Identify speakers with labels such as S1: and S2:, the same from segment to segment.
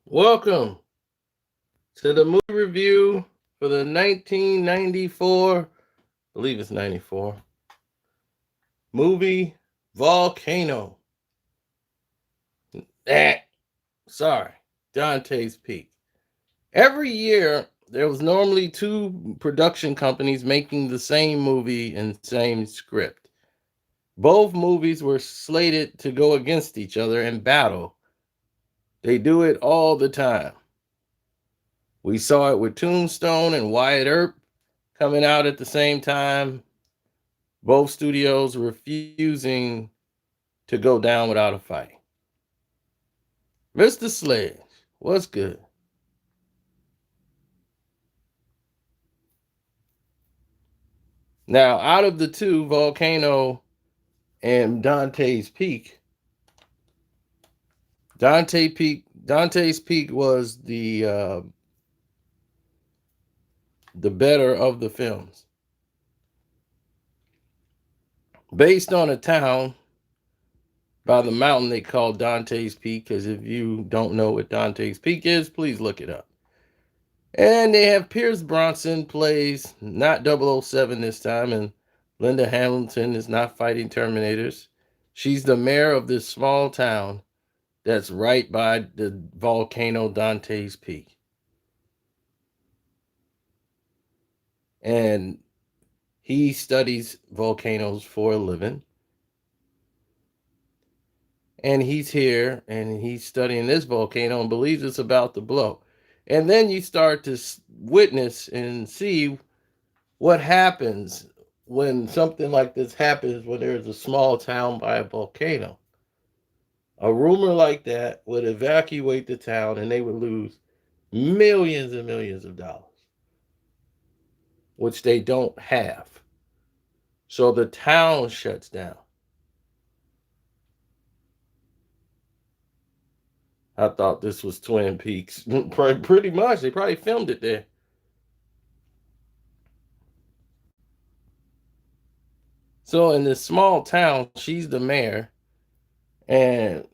S1: Welcome to the movie review for the 1994, I believe it's 94, movie Volcano. Eh, sorry, Dante's Peak. Every year, there was normally two production companies making the same movie and same script. Both movies were slated to go against each other and battle. They do it all the time. We saw it with Tombstone and Wyatt Earp coming out at the same time, both studios refusing to go down without a fight. Mr. Sledge, what's good? Now, out of the two, Volcano and Dante's Peak was the better of the films, based on a town by the mountain they call Dante's Peak. Because if you don't know what Dante's Peak is, please look it up. And they have Pierce Bronson plays not 007 this time, and Linda Hamilton is not fighting Terminators. She's the mayor of this small town that's right by the volcano Dante's Peak. And he studies volcanoes for a living. And he's here and he's studying this volcano and believes it's about to blow. And then you start to witness and see what happens when something like this happens when there's a small town by a volcano. A rumor like that would evacuate the town and they would lose millions and millions of dollars, which they don't have. So the town shuts down. I thought this was Twin Peaks. Pretty much. They probably filmed it there. So in this small town, she's the mayor, and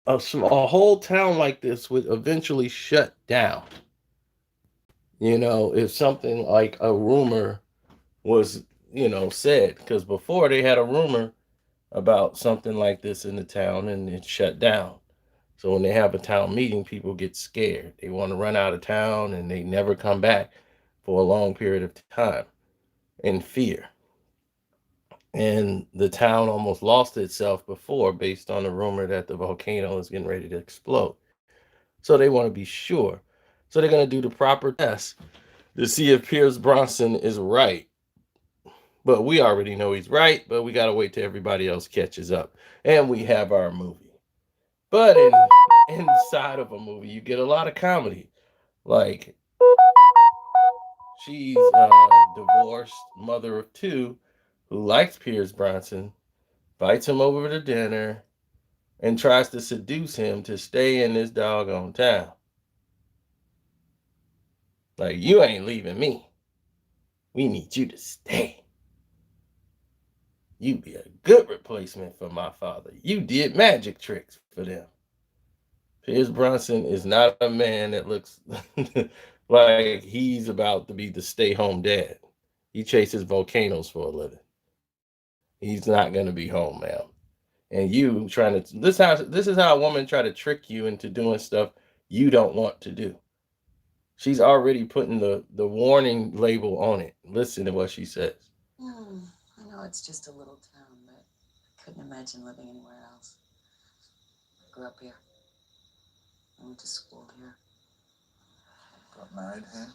S1: a whole town like this would eventually shut down. If something like a rumor was, said, because before they had a rumor about something like this in the town and it shut down. So when they have a town meeting, people get scared. They want to run out of town and they never come back for a long period of time in fear. And the town almost lost itself before based on the rumor that the volcano is getting ready to explode. So they want to be sure. So they're going to do the proper tests to see if Pierce Bronson is right. But we already know he's right, but we got to wait till everybody else catches up. And we have our movie. But inside of a movie, you get a lot of comedy. Like, she's a divorced mother of two who likes Pierce Bronson, invites him over to dinner, and tries to seduce him to stay in this doggone town. Like, you ain't leaving me. We need you to stay. You be a good replacement for my father. You did magic tricks for them. Pierce Bronson is not a man that looks like he's about to be the stay-home dad. He chases volcanoes for a living. He's not going to be home, man. And you trying to this is how a woman try to trick you into doing stuff you don't want to do. She's already putting the warning label on it. Listen to what she says.
S2: I know it's just a little town, but I couldn't imagine living anywhere else. I grew up here. I went to school here.
S3: Got married here?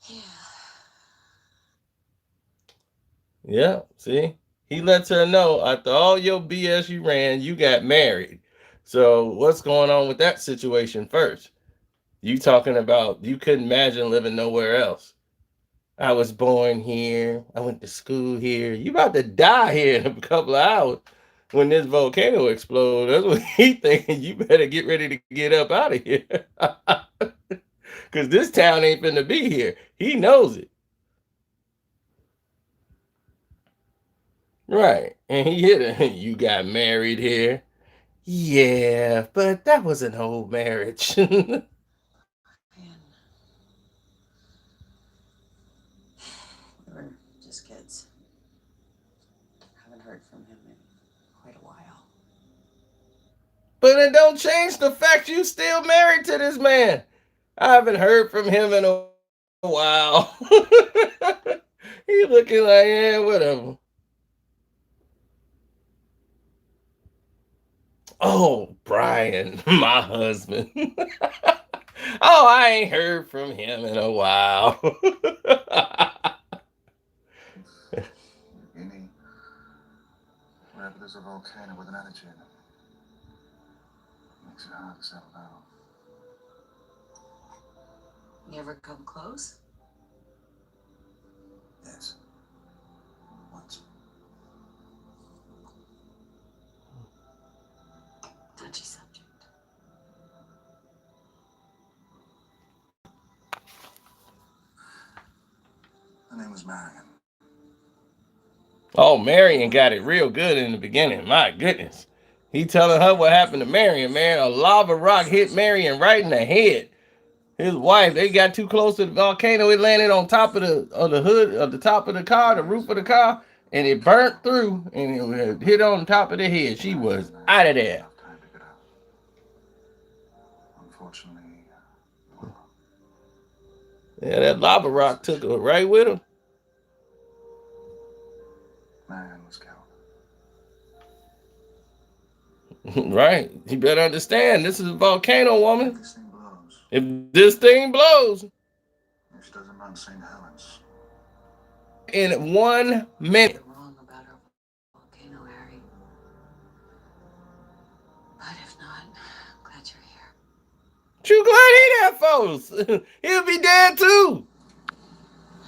S2: Yeah.
S1: Yeah, see? He lets her know after all your BS you ran, you got married. So what's going on with that situation first? You talking about you couldn't imagine living nowhere else. I was born here. I went to school here. You about to die here in a couple of hours when this volcano explodes. That's what he thinking. You better get ready to get up out of here. Because this town ain't finna be here. He knows it. Right. And he hit her. You got married here. Yeah, but that was an old marriage.
S2: Man, we were just kids. Haven't heard from him in quite a while.
S1: But it don't change the fact you still married to this man. I haven't heard from him in a while. He looking like, yeah, whatever. Oh, Brian, my husband. Oh, I ain't heard from him in a while.
S3: Any, wherever there's a volcano with an energy in it, makes it hard to settle down.
S2: You ever come close?
S3: Yes. Once.
S2: Touchy subject.
S3: Her name was Marion.
S1: Oh, Marion got it real good in the beginning. My goodness. He telling her what happened to Marion, man. A lava rock hit Marion right in the head. His wife, they got too close to the volcano. It landed on top of the hood of the top of the car, the roof of the car, and it burnt through and it hit on top of the head. She was out of there.
S3: Enough time to get out. Unfortunately, well,
S1: Yeah, that lava rock took her right with him.
S3: Marion was killed.
S1: Right. You better understand. This is a volcano,
S3: If
S1: woman.
S3: this thing blows,
S1: If this thing blows,
S3: if she doesn't run St. Helens,
S1: in 1 minute.
S2: You're wrong about our volcano, Harry. But if not, I'm glad you're here.
S1: You glad he there, folks? He'll be dead too.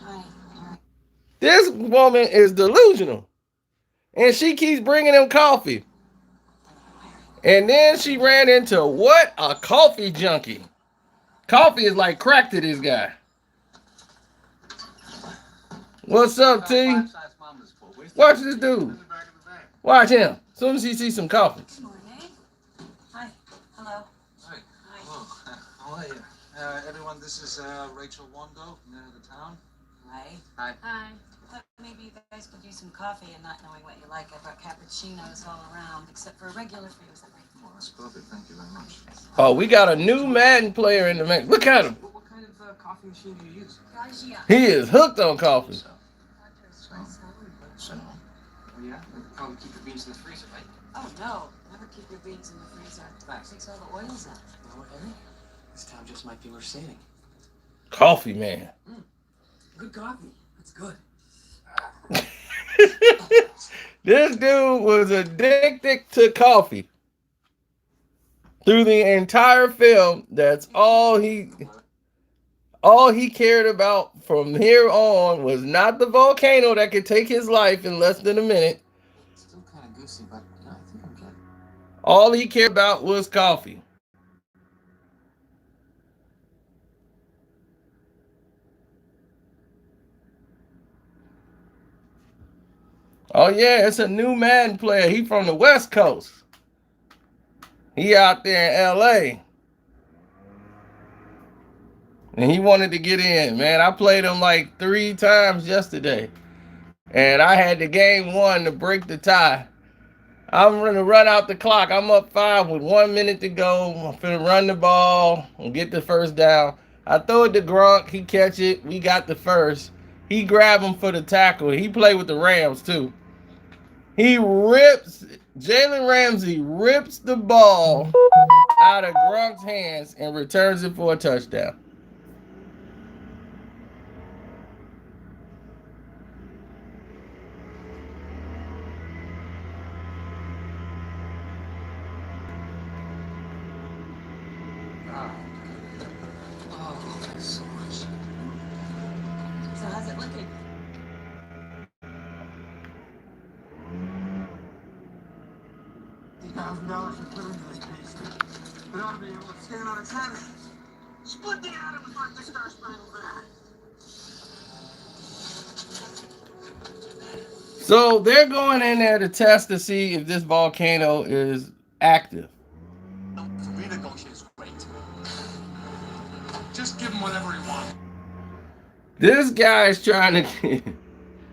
S2: Hi, Harry.
S1: This woman is delusional. And she keeps bringing him coffee. And then she ran into what? A coffee junkie. Coffee is like crack to this guy. What's up, T? Watch this dude. Watch him. As soon as he sees some coffee.
S2: Good morning. Hi. Hello.
S3: Hi.
S2: Hi.
S3: Hello. How are you? Everyone, this is Rachel Wando, mayor of the town.
S2: Hi.
S3: Hi.
S2: Hi. Thought maybe you guys could use some coffee and not knowing what you like. I brought cappuccinos all around, except for a regular for you. Is that right?
S3: Well, that's perfect. Thank you very much.
S1: Oh, we got a new Madden player in the mix. Look at him.
S3: What kind of coffee machine do you use?
S2: Garcia.
S1: He is hooked on coffee.
S3: So, oh yeah? You probably keep your beans in the freezer, right?
S2: Oh, no. Never keep your beans in the freezer. It takes all the oils out.
S3: No, Harry. This town just might be worth saving.
S1: Coffee man.
S2: Good coffee. That's good.
S1: This dude was addicted to coffee. Through the entire film, that's all he cared about from here on was not the volcano that could take his life in less than a minute.
S3: Still kind of goosey, but I think I'm good.
S1: All he cared about was coffee. Oh yeah, it's a new Madden player. He from the West Coast. He out there in LA. And he wanted to get in, man. I played him like 3 times yesterday. And I had the game won to break the tie. I'm gonna run out the clock. I'm up 5 with 1 minute to go. I'm finna run the ball and get the first down. I throw it to Gronk. He catch it. We got the first. He grab him for the tackle. He play with the Rams too. He rips. Jalen Ramsey rips the ball out of Gronk's hands and returns it for a touchdown.
S3: Oh, thanks so much.
S2: So how's it looking?
S4: $50,000 to put into this beast. We ought to be able to stand on its head. Split the atom like the Star Spangled Banner.
S1: So they're going in there to test to see if this volcano is active.
S4: To renegotiate his rate. Just give him whatever he wants.
S1: This guy's trying to.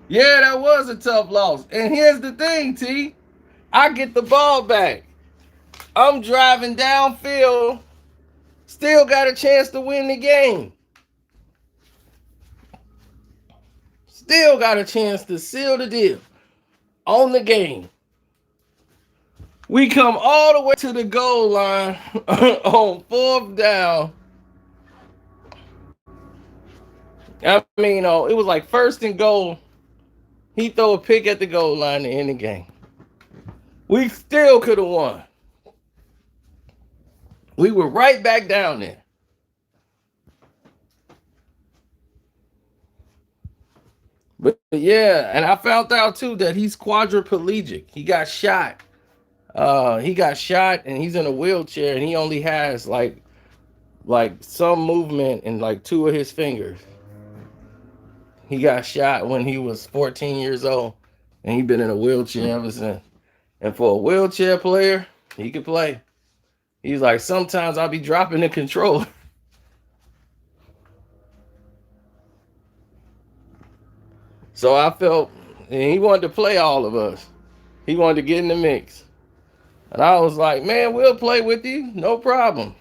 S1: Yeah, that was a tough loss. And here's the thing, T. I get the ball back. I'm driving downfield. Still got a chance to win the game. Still got a chance to seal the deal on the game. We come all the way to the goal line on 4th down. I mean, it was like 1st and goal. He throw a pick at the goal line to end the game. We still could have won. We were right back down there. But yeah, and I found out too that he's quadriplegic. He got shot. He got shot and he's in a wheelchair and he only has like some movement in like 2 of his fingers. He got shot when he was 14 years old and he been in a wheelchair ever since. And for a wheelchair player, he could play. He's like, sometimes I'll be dropping the controller. So I felt, and he wanted to play all of us. He wanted to get in the mix. And I was like, man, we'll play with you. No problem.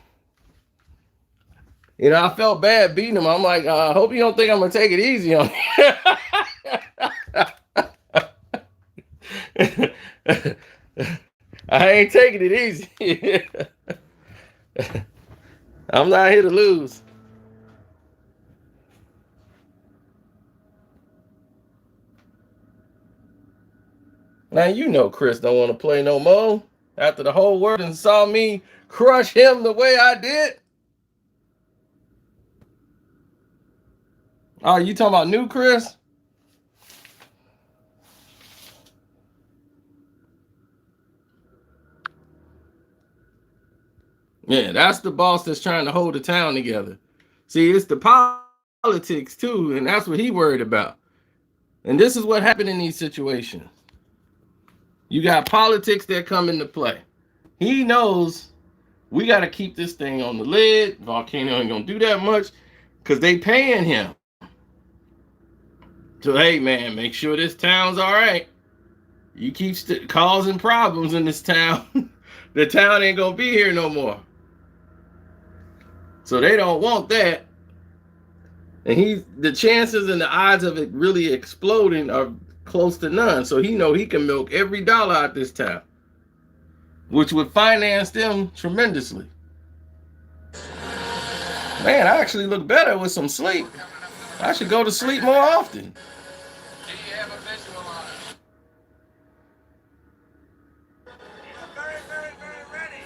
S1: You know, I felt bad beating him. I'm like, I hope you don't think I'm going to take it easy on you. I ain't taking it easy. I'm not here to lose. Now, you know Chris don't want to play no more. After the whole world and saw me crush him the way I did. Oh, you talking about new Chris? Yeah, that's the boss that's trying to hold the town together. See, it's the politics too, and that's what he worried about. And this is what happened in these situations. You got politics that come into play. He knows we got to keep this thing on the lid. Volcano ain't gonna do that much because they paying him. So hey, man, make sure this town's all right. You keep causing problems in this town, the town ain't gonna be here no more. So they don't want that. And the chances and the odds of it really exploding are close to none. So he know he can milk every dollar out this town, which would finance them tremendously. Man, I actually look better with some sleep. I should go to sleep more often.
S4: Do you have a visual on it? Very, very, very ready.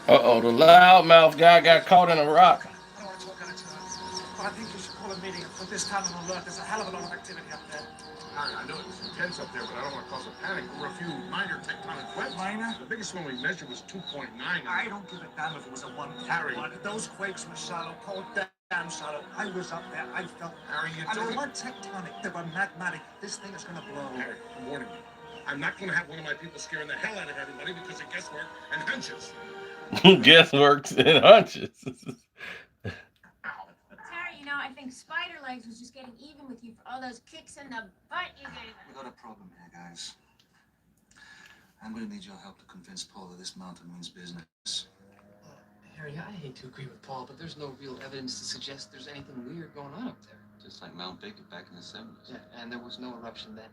S1: Uh-oh, the loudmouth guy got caught in a rock.
S4: I don't want to talk out of turn, but I think you should call a meeting and put this town on alert. There's a hell of a lot of activity up there.
S3: Harry, I know it was intense up there, but I don't want to cause a panic. There were a few minor tectonic quakes.
S4: Minor?
S3: The biggest one we measured was 2.9.
S4: I don't give a damn if it was a one.
S3: Harry.
S4: Those quakes were shallow, cold, damn shallow. I was up there. I felt.
S3: Harry, you
S4: And they
S3: don't.
S4: weren't tectonic. They were magmatic. This thing is going to blow.
S3: Harry, I'm warning you. I'm not going to have one of my people scaring the hell out of everybody because of guesswork and hunches.
S1: Guesswork and hunches.
S5: Terry, you know, I think Spider Legs was just getting even with you for all those kicks in the butt you gave him.
S6: We got a problem here, guys. I'm going to need your help to convince Paul that this mountain means business.
S7: Harry, I hate to agree with Paul, but there's no real evidence to suggest there's anything weird going on up there.
S6: Just like Mount Baker back in the 70s.
S7: Yeah, and there was no eruption then.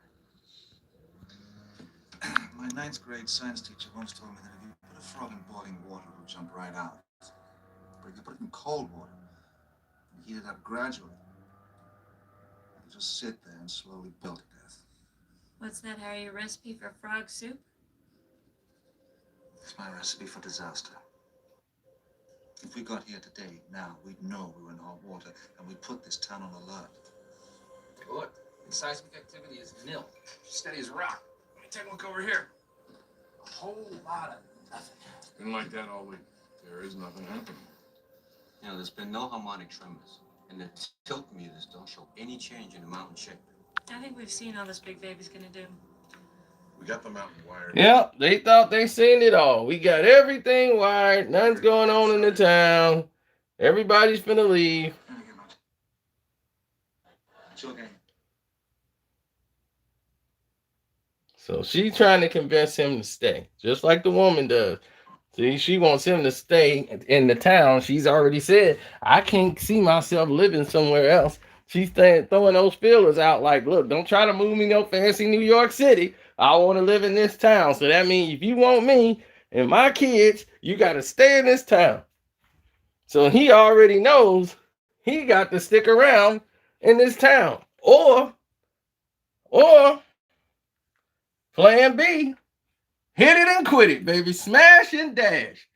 S6: My 9th grade science teacher once told me that if you put a frog in boiling water, it will jump right out. But if you put it in cold water and heat it up gradually, it'll just sit there and slowly boil to death.
S5: What's that, Harry? A recipe for frog soup?
S6: It's my recipe for disaster. If we got here today, now, we'd know we were in hot water, and we'd put this town on alert.
S7: Take a look. The seismic activity is nil. Steady as a rock. Let me take a look over here. A whole lot of nothing.
S3: Been like that all week. There is nothing happening.
S7: You know, there's been no harmonic tremors, and the tilt meters don't show any change in the mountain shape.
S2: I think we've seen all this big baby's gonna do.
S3: We got the mountain wired.
S1: Yep, they thought they seen it all. We got everything wired. Nothing's going on in the town. Everybody's finna leave.
S6: Chill game.
S1: So she's trying to convince him to stay, just like the woman does. See, she wants him to stay in the town. She's already said, I can't see myself living somewhere else. She's throwing those feelers out like, look, don't try to move me no fancy New York City. I want to live in this town. So that means if you want me and my kids, you got to stay in this town. So he already knows he got to stick around in this town. Or plan B, hit it and quit it, baby. Smash and dash.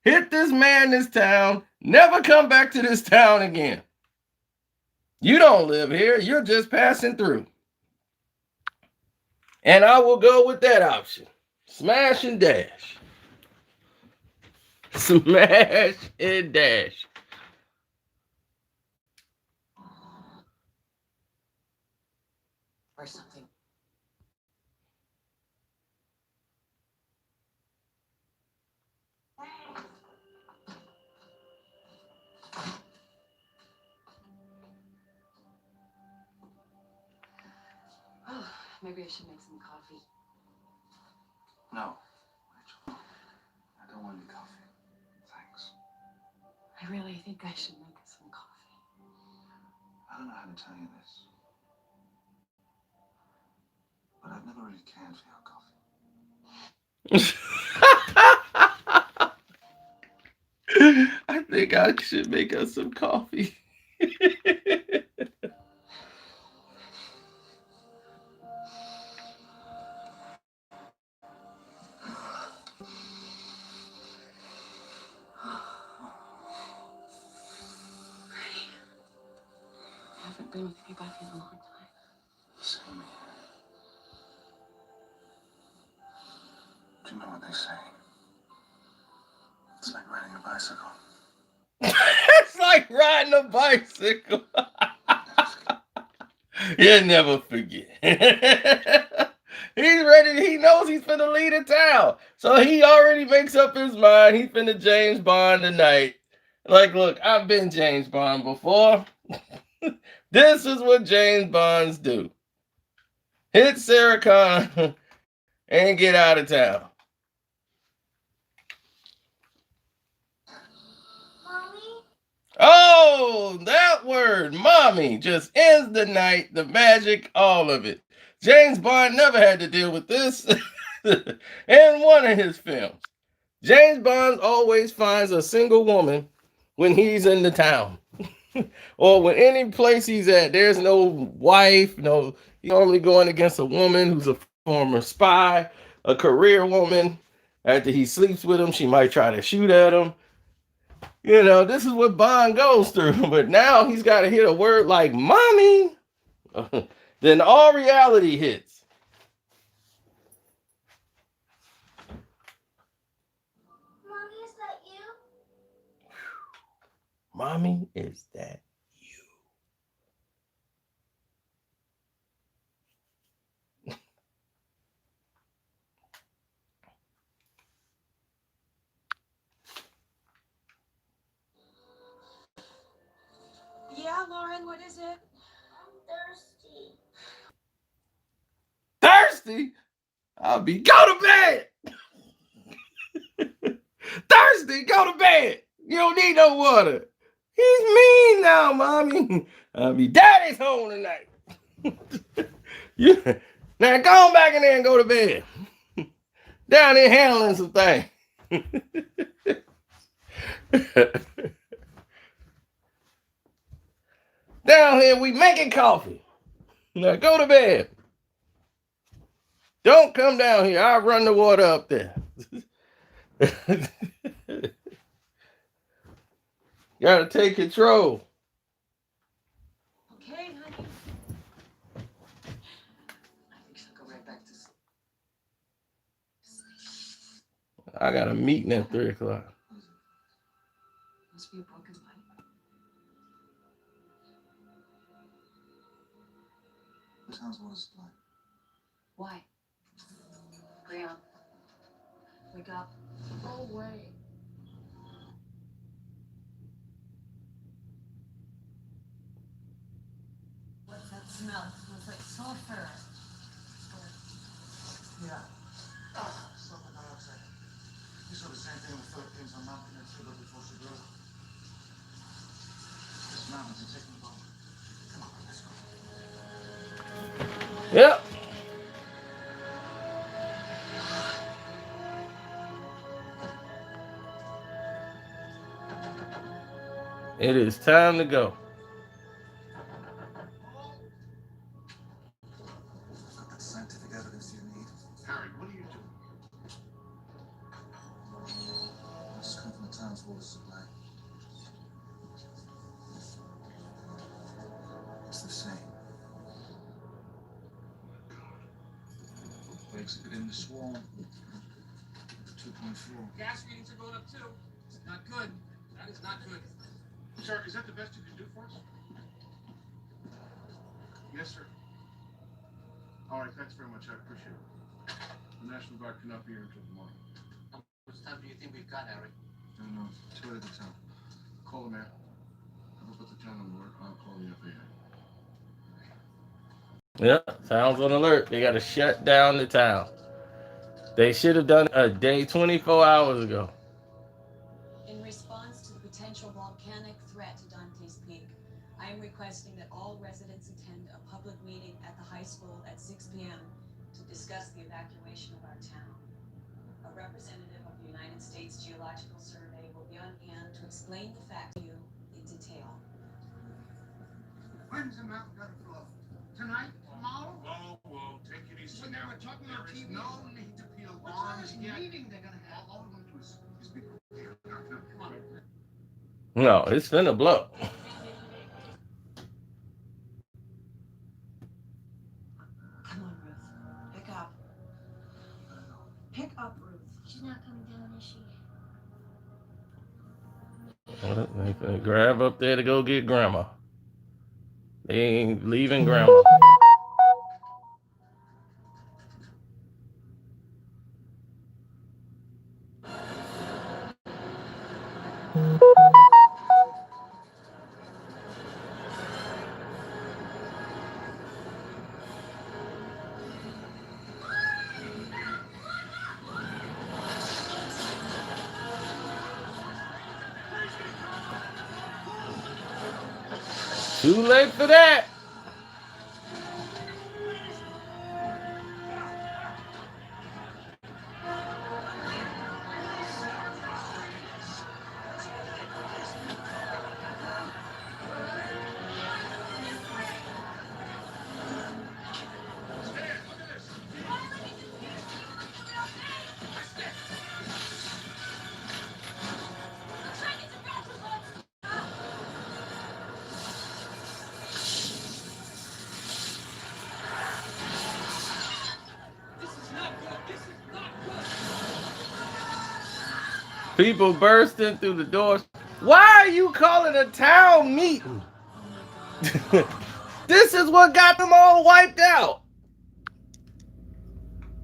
S1: Hit this man, this town. Never come back to this town again. You don't live here. You're just passing through. And I will go with that option. Smash and dash. Smash and dash.
S2: Or something. Oh, maybe I should make some coffee.
S6: No, Rachel. I don't want any coffee. Thanks.
S2: I really think I should make some coffee.
S6: I don't know how to tell you this, but I've never really cared for your coffee.
S1: I think I should make us some coffee.
S2: I haven't been with anybody in a long time.
S6: Same here. Do you know what they say? It's like riding a bicycle.
S1: It's like riding a bicycle. You'll never forget. He's ready. He knows he's finna leave the town. So he already makes up his mind. He's finna James Bond tonight. Like, look, I've been James Bond before. This is what James Bonds do. Hit Sarah Connor and get out of town.
S5: Mommy?
S1: Oh, that word, mommy, just ends the night, the magic, all of it. James Bond never had to deal with this in one of his films. James Bond always finds a single woman when he's in the town. Or when any place he's at, there's no wife, no, he's normally going against a woman who's a former spy, a career woman. After he sleeps with him, she might try to shoot at him. You know, this is what Bond goes through. But now he's got to hit a word like mommy. Then all reality hits.
S5: Mommy, is that you?
S1: Mommy, is that you?
S2: Yeah, Lauren, what is it?
S5: I'm thirsty.
S1: Thirsty? I'll be, go to bed. Thirsty, go to bed. You don't need no water. He's mean now, mommy. I'll be, daddy's home tonight. You, now go on back in there and go to bed. Down there handling some things. Down here, we making coffee. Now go to bed. Don't come down here. I'll run the water up there. Gotta take control.
S2: Okay, honey. I think she'll go right back to sleep.
S1: I got a meeting at 3 o'clock.
S2: Must be a broken pipe.
S6: The town's water supply.
S2: Why? Leon, wake up.
S5: Go away.
S2: What's that smell? It smells like sulfur.
S6: Yeah. Sulfur dioxide. You saw the same thing in the Philippines on Mount Peninsula before Cebu. This mountains are taking over. Come on, let's go.
S1: Yep. It is time to go.
S6: Got the scientific evidence you need.
S3: Harry, what are you doing?
S6: This comes from the town's water supply. It's the same.
S3: Breaks it in the swamp.
S6: 2.4.
S7: Gas readings are going up too. Not good. That is not good.
S3: Sir, is that the best you can do for us? Yes, sir. All right, thanks very much. I appreciate it. The National Guard cannot be here until tomorrow.
S7: How much time do you think we've got, Harry?
S6: I don't know. Tour of the town.
S3: Call the mayor. I'll put the town on alert. I'll call the FAA.
S1: Yep. Sounds on alert. They got to shut down the town. They should have done a day 24 hours ago.
S2: In response to the potential volcanic threat to Dante's Peak, I am requesting that all residents attend a public meeting at the high school at 6 p.m. to discuss the evacuation of our town. A representative of the United States Geological Survey will be on hand to explain the fact to you in detail.
S3: When's the mountain gonna flow? Tonight? Tomorrow? Whoa, take it easy. When they were talking on TV. No need to peel arms yet. Meeting they're gonna have. All we're gonna do is be prepared. Come on.
S1: No, it's finna blow.
S2: Come on, Ruth. Pick up. Pick up, Ruth.
S5: She's not coming down, is she?
S1: They finna grab up there to go get grandma. They ain't leaving grandma. Too late for that. People bursting through the doors. Why are you calling a town meeting? This is what got them all wiped out.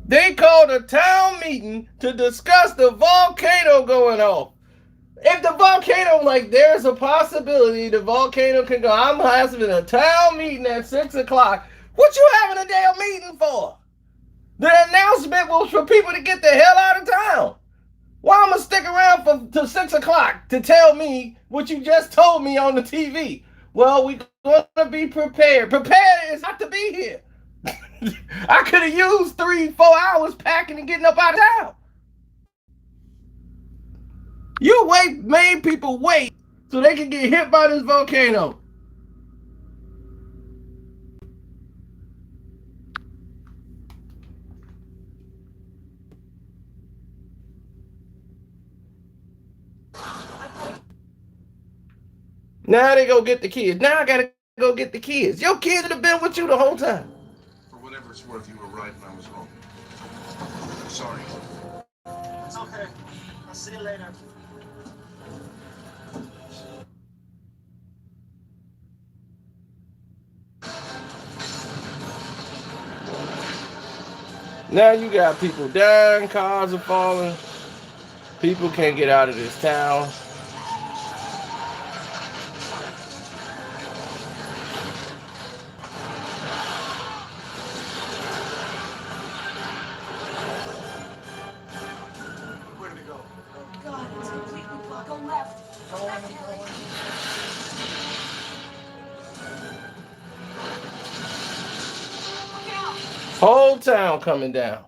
S1: They called a town meeting to discuss the volcano going off. If the volcano, like, there's a possibility the volcano can go. I'm having a town meeting at 6 o'clock. What you having a damn meeting for? The announcement was for people to get the hell out of town. Why am I stick around till 6 o'clock to tell me what you just told me on the TV? Well, we gonna be prepared. Prepared is not to be here. I could have used 3-4 hours packing and getting up out of town. You made people wait so they can get hit by this volcano. Now they go get the kids. Now I gotta go get the kids. Your kids would have been with you the whole time.
S3: For whatever it's worth, you were right and I was wrong. Sorry.
S4: It's okay. I'll see you later.
S1: Now you got people dying, cars are falling, people can't get out of this town.
S4: Where did he go?
S2: God, it's completely blocked. Go left. Left, Ellie. Look out.
S1: Whole town coming down.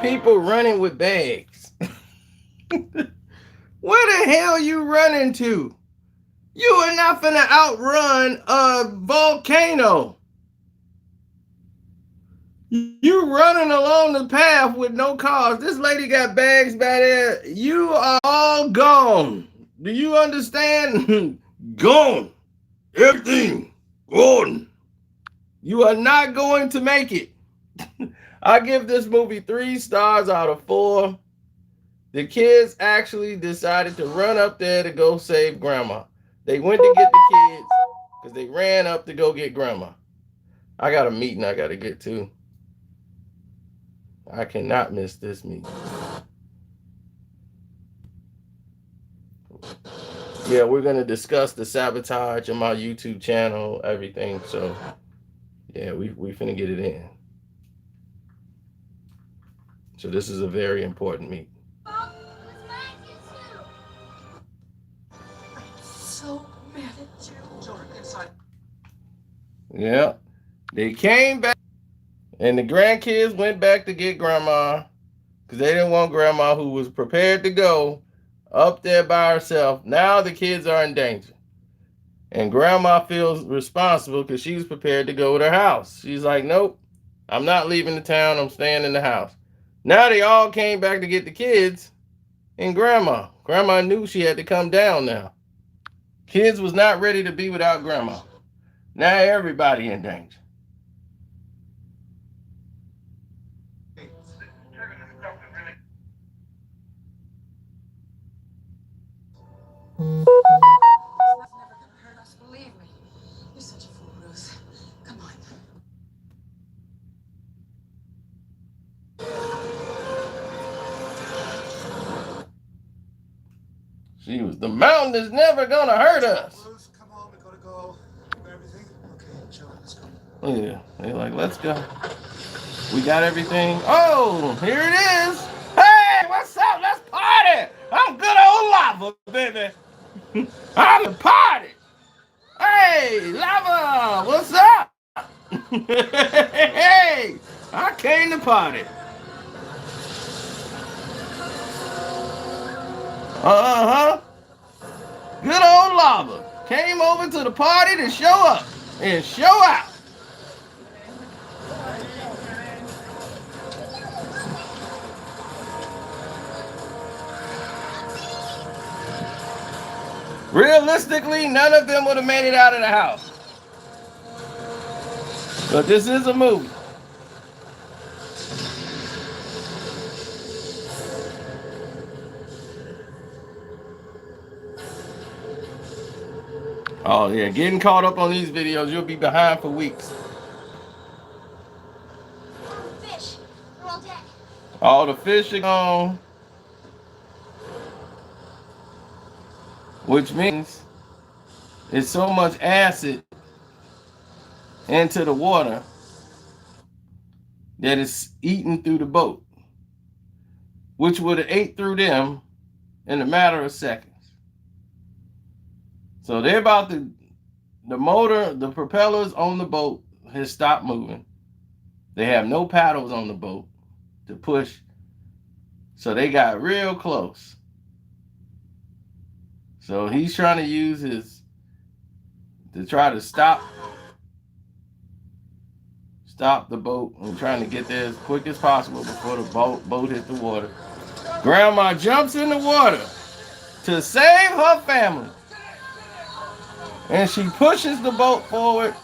S1: People running with bags. Where the hell you running to? You are not finna outrun a volcano. You running along the path with no cars. This lady got bags back there. You are all gone. Do you understand? Gone. Everything gone. You are not going to make it. I give this movie 3 stars out of 4. The kids actually decided to run up there to go save grandma. They went to get the kids because they ran up to go get grandma. I got a meeting I got to get to. I cannot miss this meeting. Yeah, we're going to discuss the sabotage in my YouTube channel, everything. So, yeah, we finna get it in. So this is a very important meeting.
S5: Mom, it was magic too.
S2: So mad at you.
S4: Children, inside.
S1: Yeah, they came back, and the grandkids went back to get grandma because they didn't want grandma, who was prepared to go, up there by herself. Now the kids are in danger. And grandma feels responsible because she was prepared to go to her house. She's like, nope, I'm not leaving the town. I'm staying in the house. Now they all came back to get the kids and grandma. Grandma knew she had to come down now. Kids was not ready to be without grandma. Now everybody in danger.
S2: It's never gonna hurt us, believe me. You're such a fool, Ruth. Come on.
S1: She was, the mountain is never gonna hurt us.
S6: Bruce, come on, we gotta go. Everything? Okay, chill, let's go.
S1: Yeah, they're like, let's go. We got everything. Oh, here it is. Hey, what's up? Let's party. I'm good old lava, baby. I'm the party. Hey, lava, what's up? Hey, I came to party. Uh-huh. Good old lava. Came over to the party to show up and show out. Realistically, none of them would have made it out of the house. But this is a movie. Oh yeah, getting caught up on these videos, you'll be behind for weeks.
S5: Fish, they're all dead.
S1: All the fish are gone, which means it's so much acid into the water that it's eating through the boat, which would have ate through them in a matter of seconds. So they're about to, the motor, the propellers on the boat has stopped moving. They have no paddles on the boat to push. So they got real close. So he's trying to use his, to try to stop the boat and trying to get there as quick as possible before the boat hit the water. Grandma jumps in the water to save her family. And she pushes the boat forward.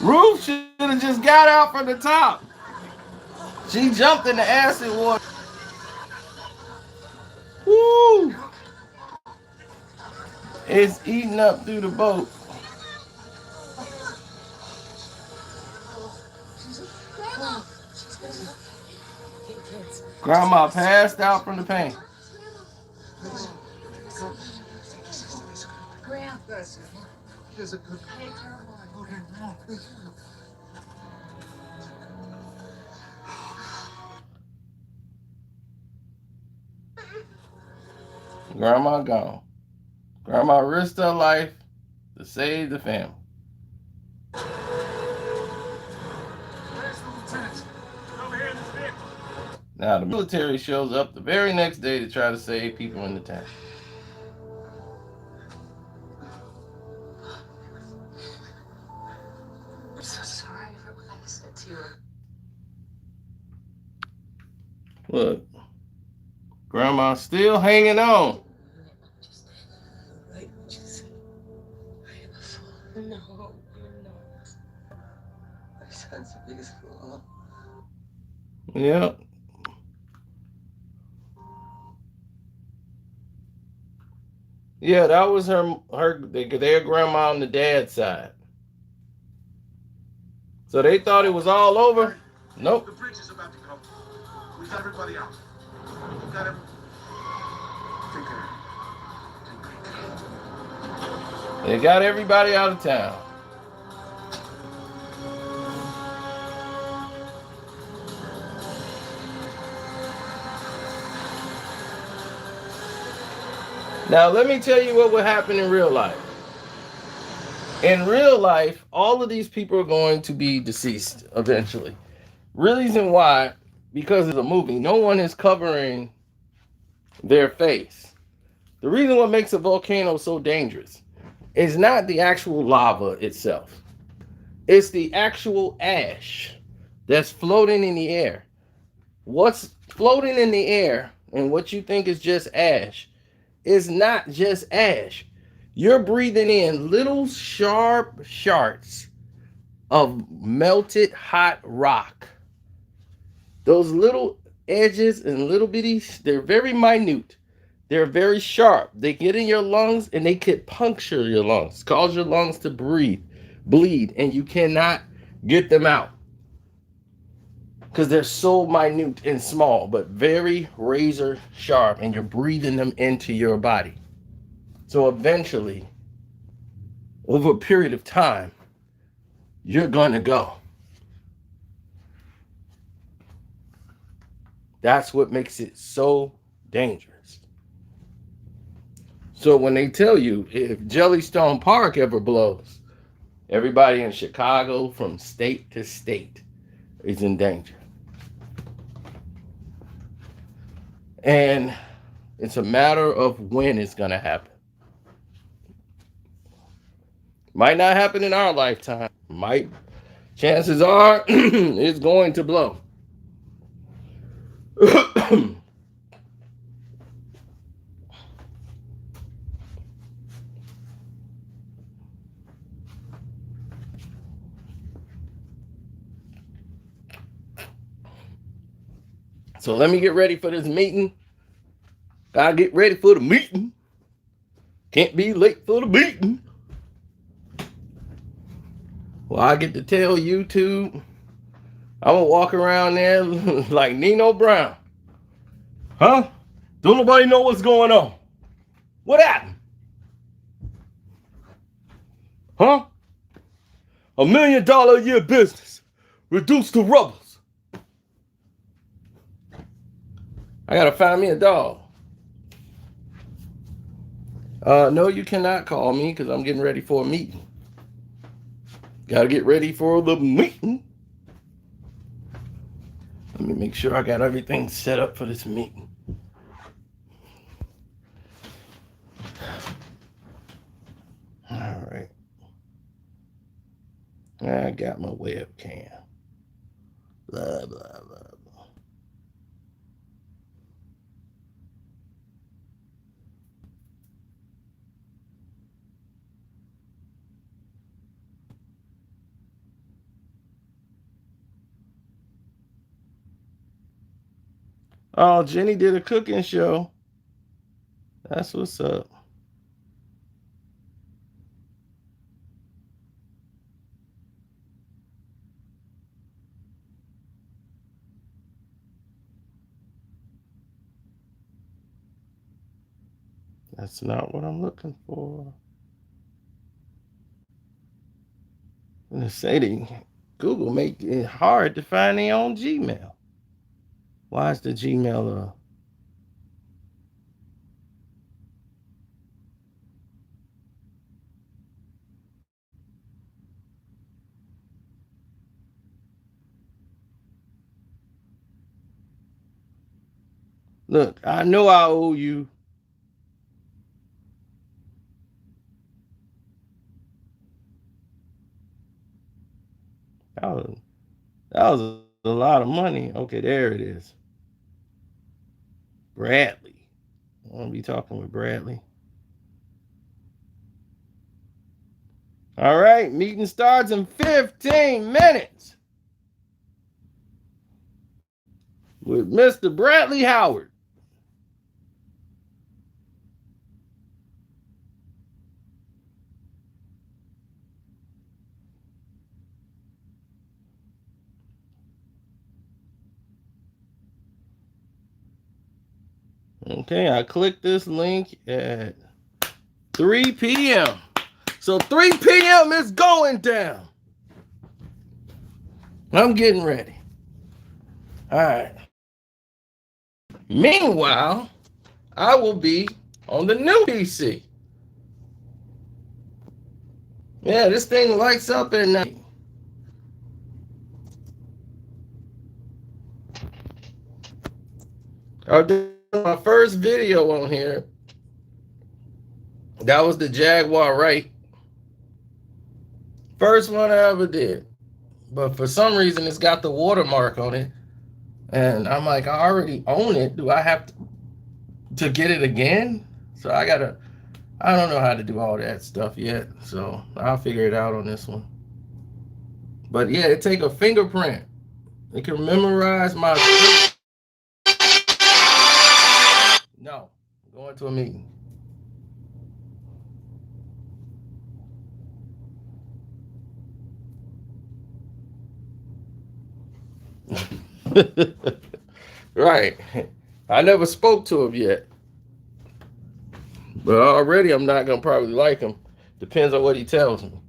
S1: Ruth should have just got out from the top. She jumped in the acid water. Woo! It's eating up through the boat. Grandma passed out from the pain.
S2: Graham.
S3: Here's a good.
S2: Hey, Caroline.
S3: Okay, no.
S1: Grandma gone. Grandma risked her life to save the family.
S3: Where's the lieutenant? Over here in this vehicle.
S1: Now the military shows up the very next day to try to save people in the town.
S2: I'm so sorry for what I said to you.
S1: Look, Grandma's still hanging on.
S2: Just like what you said. I am a fool. No, you're not. My son's the biggest fool.
S1: Yep. Yeah, that was their grandma on the dad's side. So they thought it was all over. Nope.
S3: The bridge is about to go. We got everybody out. We got everybody. Take care.
S1: They got everybody out of town. Now let me tell you what would happen in real life. In real life, all of these people are going to be deceased eventually. Reason why? Because it's a movie. No one is covering their face. The reason what makes a volcano so dangerous is not the actual lava itself. It's the actual ash that's floating in the air. What's floating in the air and what you think is just ash is not just ash. You're breathing in little sharp shards of melted hot rock. Those little edges and little bitties, they're very minute. They're very sharp. They get in your lungs and they could puncture your lungs, cause your lungs to bleed, and you cannot get them out because they're so minute and small, but very razor sharp, and you're breathing them into your body. So eventually, over a period of time, you're going to go. That's what makes it so dangerous. So when they tell you if Jellystone Park ever blows, everybody in Chicago from state to state is in danger. And it's a matter of when it's going to happen. Might not happen in our lifetime. Chances are it's going to blow. So let me get ready for this meeting. Gotta get ready for the meeting. Can't be late for the meeting. Well, I get to tell YouTube, I'm gonna walk around there like Nino Brown. Huh? Don't nobody know what's going on. What happened? Huh? $1 million a year business reduced to rubbles. I gotta find me a dog. No, you cannot call me because I'm getting ready for a meeting. Gotta get ready for the meeting. Let me make sure I got everything set up for this meeting. All right. I got my webcam. Blah, blah, blah, blah. Oh, Jenny did a cooking show. That's what's up. That's not what I'm looking for. I'm gonna say that Google make it hard to find their own Gmail. Why is the Gmail Look, I know I owe you. That was, that was a lot of money. Okay, there it is. Bradley. I want to be talking with Bradley. All right, meeting starts in 15 minutes with Mr. Bradley Howard. Okay, I clicked this link at 3 p.m. So 3 p.m. is going down. I'm getting ready. All right. Meanwhile, I will be on the new PC. Yeah, this thing lights up at night. I did my first video on here. That was the Jaguar, right? First one I ever did. But for some reason, it's got the watermark on it. And I'm like, I already own it. Do I have to get it again? So I don't know how to do all that stuff yet. So I'll figure it out on this one. But yeah, it take a fingerprint. It can memorize my. No, I'm going to a meeting. Right. I never spoke to him yet. But already I'm not going to probably like him. Depends on what he tells me.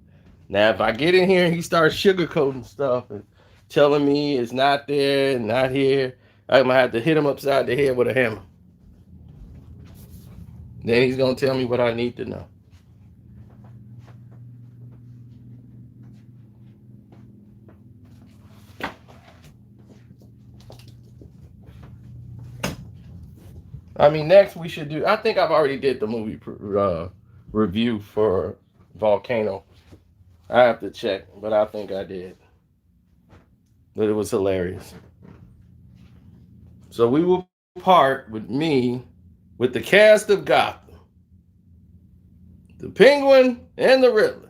S1: Now, if I get in here and he starts sugarcoating stuff and telling me it's not there, not here, I'm going to have to hit him upside the head with a hammer. Then he's going to tell me what I need to know. I mean, next we should do. I think I've already did the movie review for Volcano. I have to check, but I think I did. But it was hilarious. So we will part with me with the cast of Gotham, the Penguin, and the Riddler.